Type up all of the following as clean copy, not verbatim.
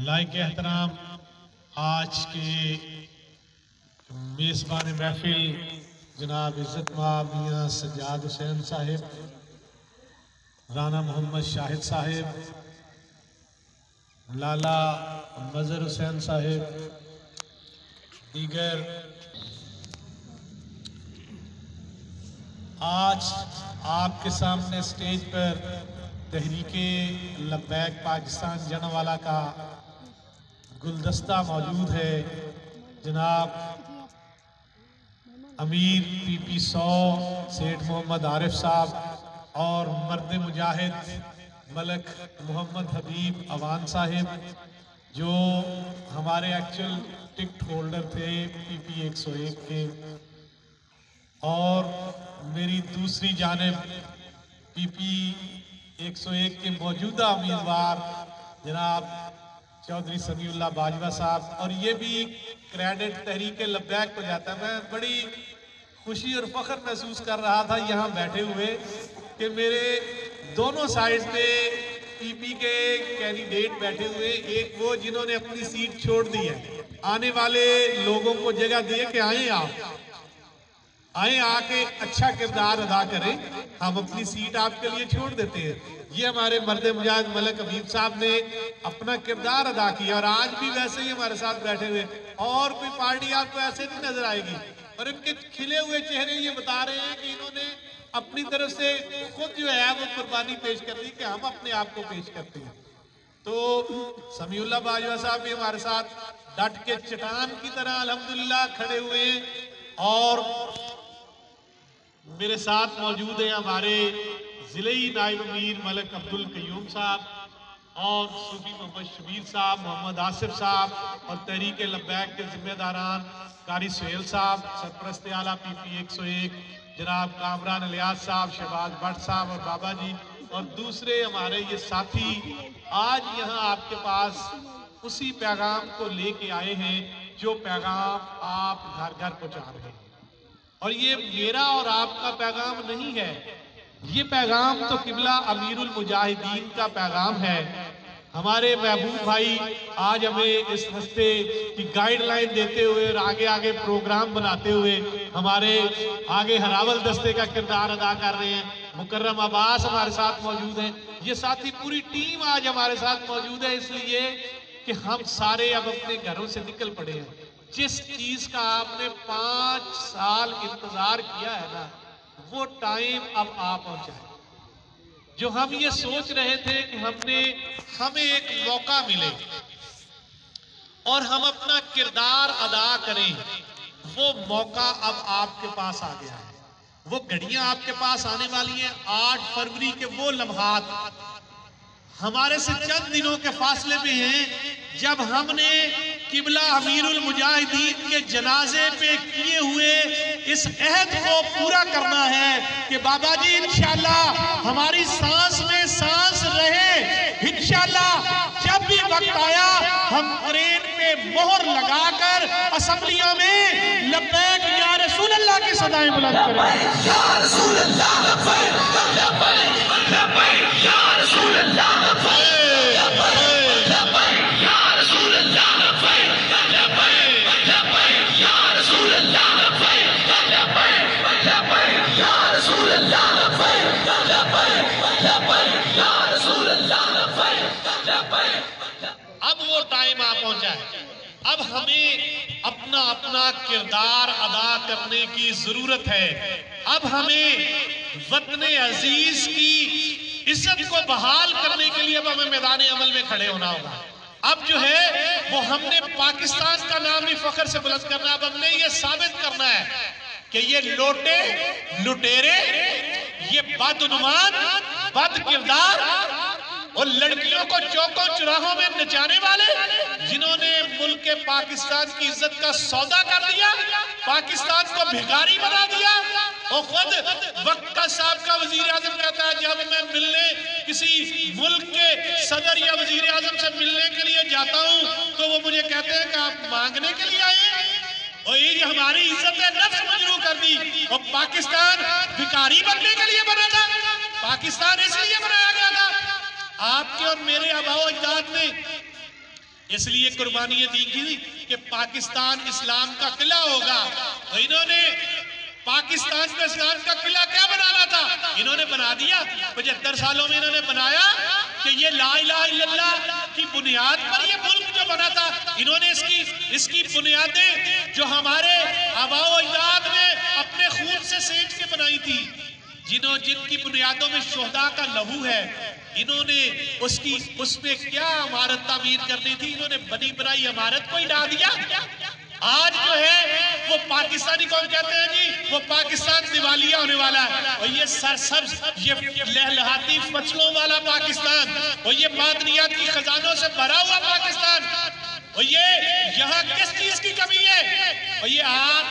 Like एहतराम आज के मेज़बान महफिल जनाब इज़्ज़त माब मियां सज्जाद हुसैन साहिब, राना मोहम्मद शाहिद साहिब, लाला मजहर हुसैन साहिब, दीगर आज आपके सामने स्टेज पर तहरीके लब्बैक पाकिस्तान जनवाला का गुलदस्ता मौजूद है। जनाब अमीर PP 100 सेठ मोहम्मद आरिफ साहब और मर्द मुजाहिद मलक मोहम्मद हबीब अवान साहिब, जो हमारे एक्चुअल टिकट होल्डर थे PP 101 के, और मेरी दूसरी जानिब PP 101 के मौजूदा उम्मीदवार जनाब चौधरी समीउल्लाह बाजवा साहब। और ये भी क्रेडिट तहरीके लब्बैक को जाता है। मैं बड़ी खुशी और फख्र महसूस कर रहा था यहाँ बैठे हुए कि मेरे दोनों साइड पे PP के कैंडिडेट बैठे हुए, एक वो जिन्होंने अपनी सीट छोड़ दी है, आने वाले लोगों को जगह दिए कि आए आप आए आके अच्छा किरदार अदा करें, हम अपनी सीट आपके लिए छोड़ देते हैं। ये हमारे मर्द मुजाहिद मलक हबीब साहब ने अपना किरदार अदा किया और आज भी वैसे ही हमारे साथ बैठे हुए। और कोई पार्टी आपको ऐसे नहीं नजर आएगी। और इनके खिले हुए चेहरे ये बता रहे हैं कि इन्होंने अपनी तरफ से खुद जो है वो कुर्बानी पेश कर दी कि हम अपने आप को पेश करते हैं। तो समीउल्लाह बाजवा साहब भी हमारे साथ डट के चट्टान की तरह अल्हम्दुलिल्लाह खड़े हुए हैं। और मेरे साथ मौजूद है हमारे जिले नायब अमीर मलक अब्दुल कयूम साहब और सूफी मोहम्मद शबीर साहब, मोहम्मद आसिफ साहब और तहरीके लब्बैक के जिम्मेदारान कारी सुहेल साहब, सरपरस्त आला PP 101 जनाब कामरान इलियास साहब, शहबाज भट्ट साहब और बाबा जी, और दूसरे हमारे ये साथी आज यहाँ आपके पास उसी पैगाम को लेके आए हैं जो पैगाम आप घर घर पहुँचा रहे हैं। और ये मेरा और आपका पैगाम नहीं है, ये पैगाम तो किबला अमीरुल मुजाहिदीन का पैगाम है। हमारे महबूब भाई आज हमें इस रस्ते की गाइडलाइन देते हुए और आगे आगे प्रोग्राम बनाते हुए हमारे आगे हरावल दस्ते का किरदार अदा कर रहे हैं। मुकर्रम अब्बास हमारे साथ मौजूद हैं। ये साथी पूरी टीम आज हमारे साथ मौजूद है, इसलिए कि हम सारे अब अपने घरों से निकल पड़े हैं। जिस चीज का आपने 5 साल इंतजार किया है ना, वो टाइम अब आ पहुंचा है। जो हम ये सोच रहे थे कि हमें एक मौका मिले और हम अपना किरदार अदा करें, वो मौका अब आपके पास आ गया है। वो घड़ियां आपके पास आने वाली हैं। 8 फरवरी के वो लम्हात हमारे से चंद दिनों के फासले में हैं जब हमने किबला अमीरुल मुजाहिदीन के जनाजे पे किए हुए इस अहद को पूरा करना है कि बाबा जी इंशाअल्लाह हमारी सांस में सांस रहे। इंशाअल्लाह जब भी वक्त आया हम ट्रेन पे मोहर लगाकर असेंबलियों में लब्बैक या रसूल अल्लाह की सदाएं बुलंद करें। या रसूल अल्लाह लब्बैक लब्बैक लब्बैक या रसूल अल्लाह अब हमें अपना अपना किरदार अदा करने की जरूरत है। अब हमें वतन अजीज की इज्जत को बहाल करने के लिए अब हमें मैदान अमल में खड़े होना होगा। अब जो है वो हमने पाकिस्तान का नाम भी फख्र से बुलंद करना है। अब हमने ये साबित करना है कि ये लोटे लुटेरे, ये बदनुमान बद किरदार और लड़कियों को चौकों चौराहों में नचाने वाले, जिन्होंने मुल्क पाकिस्तान की इज्जत का सौदा कर दिया, पाकिस्तान को भिखारी बना दिया। और खुद वक्त का साहब वजीर आजम कहता है जब मैं मिलने किसी मुल्क के सदर या वजीर आजम से मिलने के लिए जाता हूँ तो वो मुझे कहते हैं कि आप मांगने के लिए आए। और ये हमारी इज्जत है नफ्स मजरू कर दी। और पाकिस्तान भिखारी बनने के लिए बना था, पाकिस्तान इसलिए बनाया गया था। आपके और मेरे आबाओ अजदाद ने इसलिए कुर्बानी दी थी कि पाकिस्तान इस्लाम का किला होगा। तो इन्होंने पाकिस्तान में इस्लाम का किला क्या बनाना था, इन्होंने बना दिया। 75 सालों में इन्होंने बनाया कि ये ला इलाहा इल्लल्लाह की बुनियाद पर ये मुल्क जो बना था, इन्होंने इसकी बुनियादें जो हमारे आबाओ अजदाद ने अपने खून से सेंच के बनाई थी, जिनकी बुनियादों में शोहदा का लहू है, इन्होंने उसमें क्या इमारत तामीर करनी थी, इन्होंने बनी बनाई इमारत को ही ढा दिया। आज जो है वो पाकिस्तानी कौन कहते हैं जी, वो पाकिस्तान दिवालिया होने वाला है। और ये सरसब्ज ये लहलहाती फसलों वाला पाकिस्तान, और ये मादनियात की खजानों से भरा हुआ पाकिस्तान, और ये यहाँ किस चीज की कमी है। और ये आप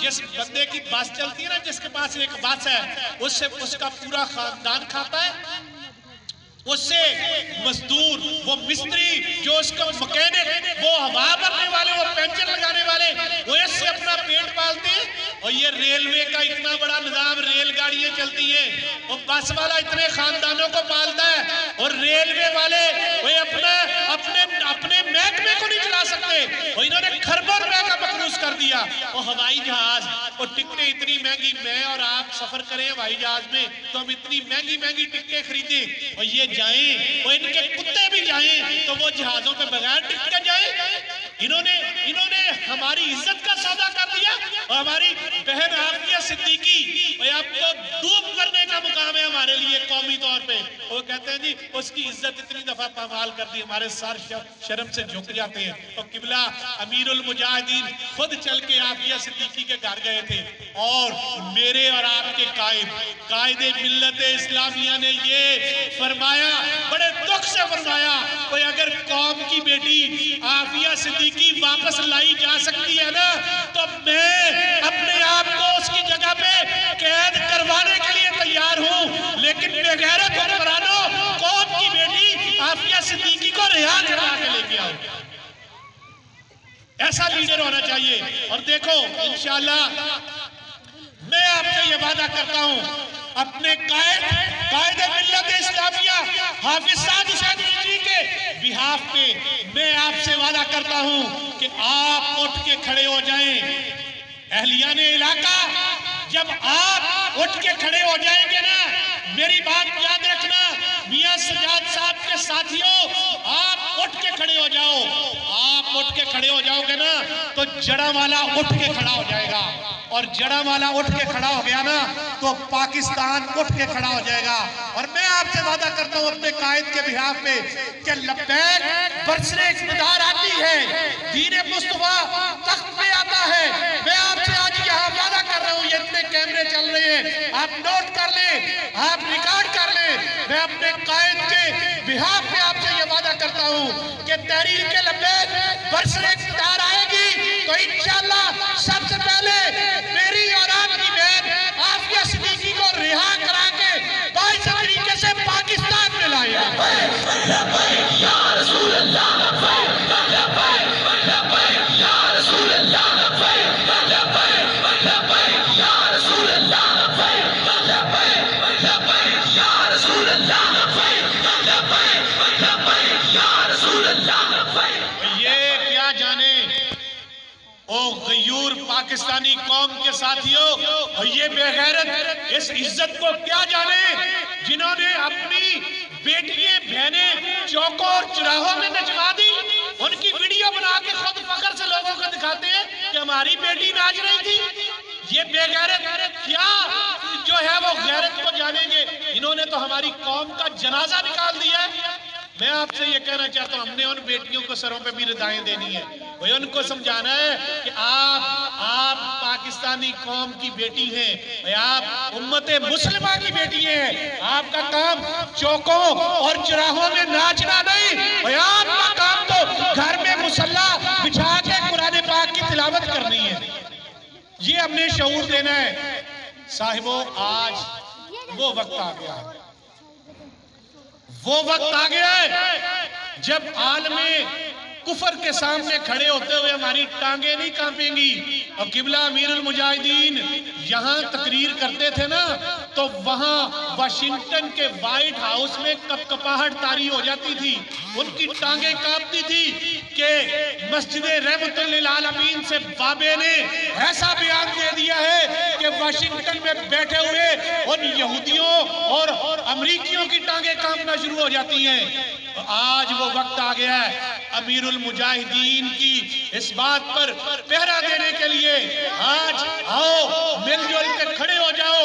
जिस बंदे की बस चलती है ना, जिसके पास एक बस है, उससे उसका पूरा खानदान खाता है, उससे मजदूर, वो मिस्त्री, जो उसका मैकेनिक, वो हवा भरने वाले, वो पेंशन लगाने वाले, वो इससे अपना पेट पालते हैं। और ये रेलवे का इतना बड़ा निजाम, रेलगाड़ियां चलती हैं, वो बस वाला इतने खानदानों को पालता है, और रेलवे वाले वो अपने महकमे को नहीं चला सकते। और इन्होंने खरबों रुपए का मकरूज कर दिया। और हवाई जहाज और टिकटें इतनी महंगी, मैं और आप सफर करें हवाई जहाज में तो हम इतनी महंगी महंगी टिकटें खरीदें, और ये जाएं, और इनके कुत्ते भी जाएं तो वो जहाजों पे बगैर टिकट के जाएं। इन्होंने हमारी इज्जत का सौदा कर दिया। और हमारी बहन आफिया सिद्दीकी, आपको डूब करने का मुकाम है हमारे लिए कौमी तौर पे। वो कहते हैं जी उसकी इज्जत इतनी दफा पामाल कर दी, हमारे सर शर्म से झुक जाते हैं। और किबला अमीरुल मुजाहिदीन खुद चल के आफिया सिद्दीकी के घर गए थे, और मेरे और आपके कायदे मिल्लत इस्लामिया ने ये फरमाया, बड़े दुख से फरमाया, कोई अगर कौम की बेटी आफिया सिद्दीकी वापस लाई जा सकती है ना, तो मैं अपने आप को उसकी जगह पे कैद करवाने के लिए तैयार हूं। लेकिन बेगैरत हुक्मरानों, कौम की बेटी आफिया सिद्दीकी को रिहा करा के लेके आओ। ऐसा लीडर होना चाहिए। और देखो इंशाअल्लाह मैं आपसे ये वादा करता हूं, अपने कायदे मिल्लत इस्लामिया हाफिज साद हुसैन रिजवी के बिहाफ पे मैं आपसे वादा करता हूं कि आप उठ के खड़े हो जाएं। अहलियान इलाका, जब आप उठ के खड़े हो जाएंगे ना, मेरी बात याद रखना, मियां सजाद साहब के साथियों, आप उठ के खड़े हो जाओ। आप उठ के खड़े हो जाओगे ना, तो जड़ा वाला उठ के खड़ा हो जाएगा, और जड़ा वाला उठ के खड़ा हो गया ना, तो पाकिस्तान उठ के खड़ा हो जाएगा। और मैं आपसे वादा करता हूं अपने कायद के बिहाफ पे कि लब्बैक बरसरे इक़्तिदार आती है, दीन मुस्तफा तख्त पे आता है। मैं आपसे आज यहाँ वादा कर रहा हूँ, ये इतने कैमरे चल रहे हैं, आप नोट कर लें, आप रिकॉर्ड कर लें। मैं अपने कायद के बिहाफ पे आपसे ये वादा करता हूँ कि तहरीर के लब्बैक बरसरे इक़्तिदार आएगी, तो इंशाअल्लाह सबसे पहले मेरी और आपकी बहन आफिया सिद्दीकी को रिहा करा के बाइस तरीके से पाकिस्तान में लाएगा। ये क्या जाने ओ गयूर पाकिस्तानी कौम के साथियों, और ये बेगैरत इस इज्जत को क्या जाने, जिन्होंने अपनी बेटियां बहनें चौकों और चौराहों में नचवा दी। उनकी वीडियो बना के खुद फख्र से लोगों को दिखाते हैं कि हमारी बेटी नाच रही थी। ये बेगैरत क्या जो है वो गैरत को जानेंगे। इन्होंने तो हमारी कौम का जनाजा निकाल दिया है। मैं आपसे ये कहना चाहता हूँ, हमने उन बेटियों को सरों पे भी रिदाएं देनी है, वही उनको समझाना है कि आप पाकिस्तानी कौम की बेटी हैं, आप उम्मते मुस्लिमा की बेटी हैं। आपका काम चौकों और चौराहों में नाचना नहीं, आपका काम तो घर में मुसल्ला बिछा के कुरान पाक की तिलावत करनी है। ये हमने शऊर देना है। साहिबों, आज वो वक्त आ गया है, वो वक्त आ गया है जब आलमे कुफर के सामने खड़े होते हुए हमारी टांगे नहीं कांपेंगी। और किबला अमीरुल मुजाहिदीन यहाँ तकरीर करते थे ना, तो वहां वाशिंगटन के व्हाइट हाउस में कपकपाहट तारी हो जाती थी, उनकी टांगे कांपती थी कि मस्जिद रहमतुल लिल आलमीन से बाबे ने ऐसा बयान दे दिया है कि वाशिंगटन में बैठे हुए उन यहूदियों और अमरीकियों की टांगे कांपना शुरू हो जाती हैं। तो आज वो वक्त आ गया है अमीरुल मुजाहिदीन की इस बात पर पहरा देने के लिए। आज आओ मिलजुल कर खड़े हो जाओ,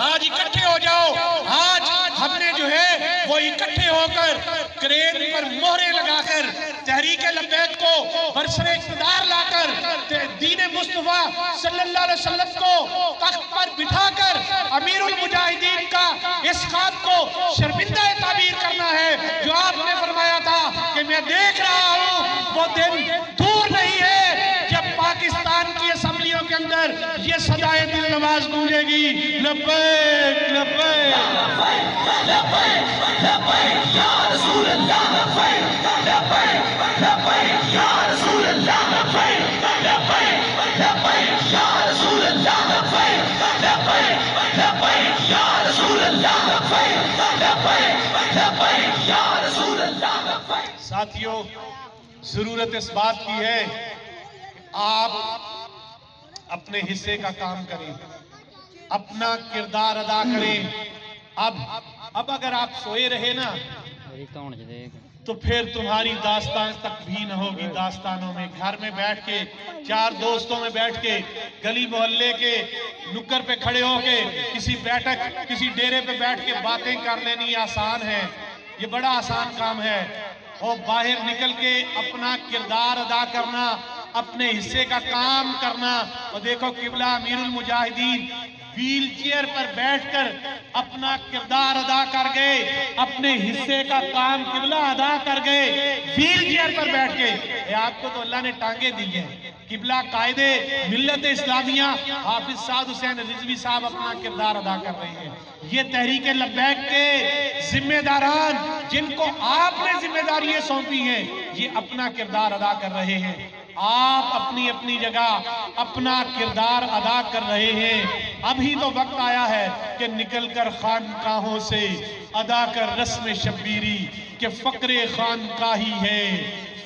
आज इकट्ठे हो जाओ। आज हमने जो है वो इकट्ठे होकर क्रेन पर मोहरे लगाकर तहरीक लब्बैक को बरसरे इक़्तिदार लाकर दीन मुस्तफा सल्लल्लाहु अलैहि वसल्लम को तख्त पर बिठाकर अमीरुल मुजाहिदीन का इस ख्वाब को शर्मिंदा ताबीर करना है जो आपने फरमाया था कि मैं देख रहा हूं वो दिन दूर नहीं है जब पाकिस्तान की असेंबलियों के अंदर ये सदाए दिल नवाज गूंजेगी, लब्बैक लब्बैक लब्बैक लब्बैक या रसूल अल्लाह, लब्बैक लब्बैक लब्बैक या रसूल अल्लाह, लब्बैक लब्बैक लब्बैक या रसूल अल्लाह, लब्बैक लब्बैक लब्बैक या रसूल अल्लाह, लब्बैक लब्बैक लब्बैक या रसूल अल्लाह। साथियों, जरूरत इस बात की है आप अपने हिस्से का काम करें, अपना किरदार अदा करें। अब अगर आप सोए रहे ना तो फिर तुम्हारी दास्तान तक भी न होगी। दास्तानों में घर में बैठ के, चार दोस्तों में बैठ के, गली मोहल्ले के नुक्कड़ पे खड़े होके किसी बैठक किसी डेरे पे बैठ के बातें कर लेनी आसान है, ये बड़ा आसान काम है। और बाहर निकल के अपना किरदार अदा करना, अपने हिस्से का काम करना। और देखो किबला अमीरुल मुजाहिदीन व्हील चेयर पर बैठकर अपना किरदार अदा कर गए, अपने हिस्से का काम किबला अदा कर गए व्हील चेयर पर बैठ के। आपको तो अल्लाह ने टांगे दी है। किबला कायदे मिल्लत इस्लामिया हाफिज साद हुसैन रिजवी साहब अपना किरदार अदा कर रहे हैं। ये तहरीक लब्बैक के जिम्मेदारान जिनको आपने जिम्मेदारियां सौंपी हैं, ये अपना किरदार अदा कर रहे हैं। आप अपनी अपनी जगह अपना किरदार अदा कर रहे हैं। अभी तो वक्त आया है कि निकलकर खानकाहों से अदा कर रस्म शब्बीरी के फक्रे खानकाही है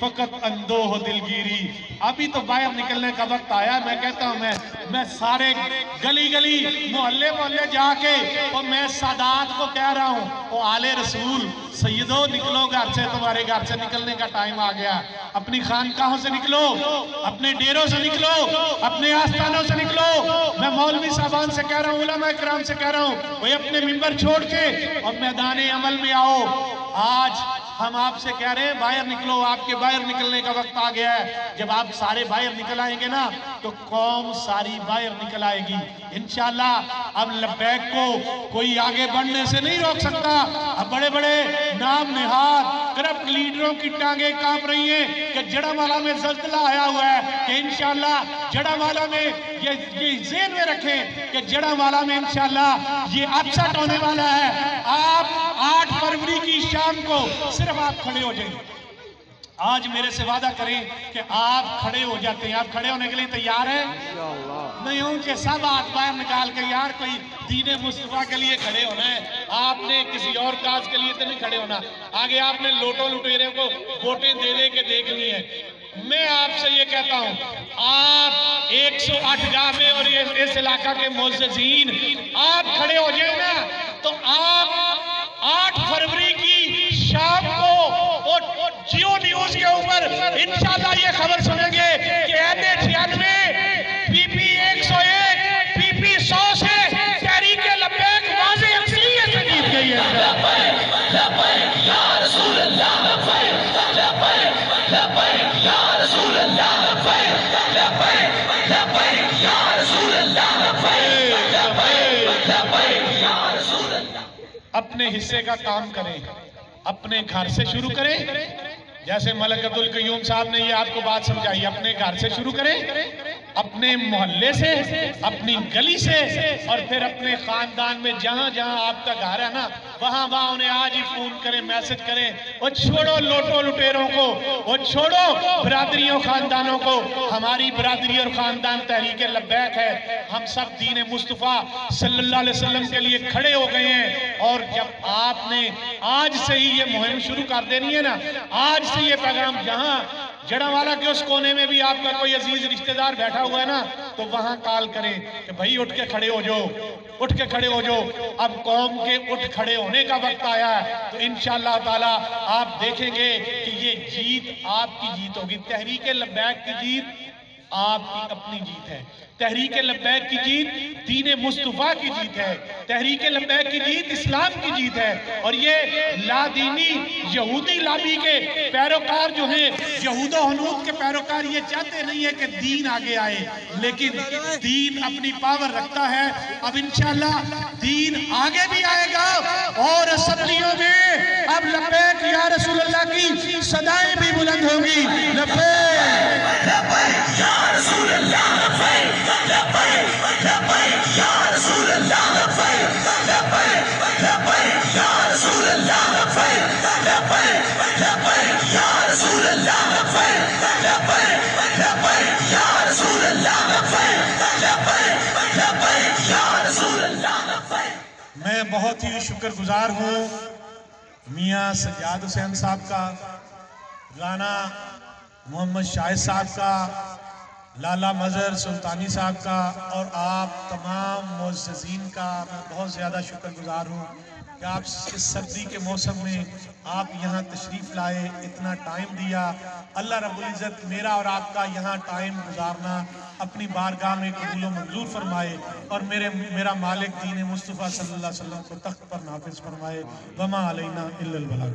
फकत अंदोह दिलगिरी। अभी तो बाहर निकलने का वक्त आया। मैं कहता हूँ मैं सारे गली गली मोहल्ले मोहल्ले जाके और मैं सादात को कह रहा हूँ, ओ आले रसूल सैयदो निकलो घर से, तुम्हारे घर से निकलने का टाइम आ गया। अपनी खानकाहों से निकलो, अपने डेरों से निकलो, अपने आस्थानों से निकलो। मैं मौलवी साहबान से कह रहा हूँ, उलमा इकराम से कह रहा हूँ, वही अपने मिंबर छोड़ के और मैदान अमल में आओ। आज हम आपसे कह रहे हैं बाहर निकलो, आपके बाहर निकलने का वक्त आ गया है। जब आप सारे बाहर निकल आएंगे ना तो कौम सारी बाहर निकल आएगी इंशाअल्लाह। अब लब्बैक को कोई आगे बढ़ने से नहीं रोक सकता। अब बड़े बड़े नाम निहाद करप्ट लीडरों की टांगे कांप रही हैं कि जड़ामाला में ज़ल्ज़ला आया हुआ है कि इंशाअल्लाह जड़ामाला में ये ज़हन में रखें कि जड़ामाला में इंशाअल्लाह ये अपसेट होने वाला है। आप 8 फरवरी की शाम को सिर्फ आप खड़े हो जाएं। आज मेरे से वादा करें कि आप खड़े हो जाते हैं। आप खड़े होने के लिए तैयार हैं? नहीं हूं कि सब हाथ बाहर निकाल के यार कोई दीने मुस्तफा के लिए खड़े होना है। आपने किसी और काज के लिए तो नहीं खड़े होना। आगे आपने लोटो लुटेरे को वोटें दे दे के देखनी है। मैं आपसे ये कहता हूं, आप 108 गाह में और इस इलाका के मोअज़्ज़िज़ीन आप खड़े हो जाए ना तो आप 8 फरवरी की शाम को और जियो न्यूज के ऊपर इंशाल्लाह ये खबर सुनेंगे कि NA-96 PP 101 PP 100 से तहरीक लब्बैक वाज़े अक्सरियत से जीत गई है। लब्बैक या रसूल अल्लाह, लब्बैक लब्बैक लब्बैक या रसूल अल्लाह, लब्बैक लब्बैक लब्बैक या रसूल अल्लाह, लब्बैक लब्बैक लब्बैक या रसूल अल्लाह। अपने हिस्से का काम करें, अपने घर से शुरू करें। जैसे मलक अब्दुल कयूम साहब ने ये आपको बात समझाई, अपने घर से शुरू करें। अपने मोहल्ले से, अपनी गली से और फिर अपने खानदान में जहां जहां आपका घर है ना, वहां वहां उन्हें आज ही फोन करें, मैसेज करें। वो छोड़ो लोटो लुटेरों को, वो छोड़ो बिरादरियों खानदानों को। हमारी बिरादरी और खानदान तहरीक लब्बैक है। हम सब दीन मुस्तफ़ा सल्लल्लाहु अलैहि वसल्लम के लिए खड़े हो गए हैं। और जब आपने आज से ही ये मुहिम शुरू कर देनी है ना, आज से ये पैगाम, जहां जड़ावाला के उस कोने में भी आपका कोई अजीज रिश्तेदार बैठा हुआ है ना, तो वहां कॉल करें कि भाई उठ के खड़े हो जाओ, उठ के खड़े हो जाओ। अब कौम के उठ खड़े होने का वक्त आया है। तो इंशाअल्लाह ताला आप देखेंगे कि ये जीत आपकी जीत होगी। तहरीक लब्बैक की जीत आपकी अपनी जीत है। तहरीक लब्बैक की जीत दीन मुस्तफ़ा की जीत है। तहरीक लब्बैक की जीत इस्लाम की जीत है। और ये लादीनी यहूदी लाबी के पैरोकार जो हैं, यहूदो हनूद के पैरोकार, ये चाहते नहीं है कि दीन आगे आए, लेकिन दीन अपनी पावर रखता है। अब इंशाअल्लाह दीन आगे भी आएगा और असम्बलियों में अब लब्बैक या रसूलल्लाह की सदाएं भी बुलंद होंगी। लब्बैक या रसूलल्लाह, लब्बैक लब्बैक लब्बैक या रसूलल्लाह, लब्बैक लब्बैक लब्बैक या रसूलल्लाह, लब्बैक लब्बैक लब्बैक या रसूलल्लाह, लब्बैक लब्बैक लब्बैक या रसूलल्लाह, लब्बैक लब्बैक लब्बैक या रसूलल्लाह, लब्बैक। मैं बहुत ही शुक्रगुजार हूँ मियाँ सज्जाद हुसैन साहब का, राना मोहम्मद शाहिद साहब का, लाला मजहर सुल्तानी साहब का और आप तमाम मुअज़्ज़िज़ीन का। मैं बहुत ज़्यादा शुक्रगुजार हूँ कि आप इस सर्दी के मौसम में आप यहाँ तशरीफ़ लाए, इतना टाइम दिया। अल्लाह रब्बुल इज़्ज़त मेरा और आपका यहाँ टाइम गुजारना अपनी बारगाह में कबूल व मंजूर फरमाए और मेरा मालिक दीन मुस्तफ़ा सल्लल्लाहु अलैहि वसल्लम को तख्त पर नाफिज फरमाए। वमा अलैना इल्लल बलाग।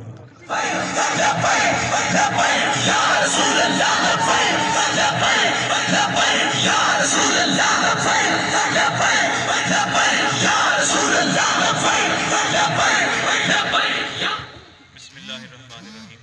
बिस्मिल्लाहिर्रहमानिर्रहीम।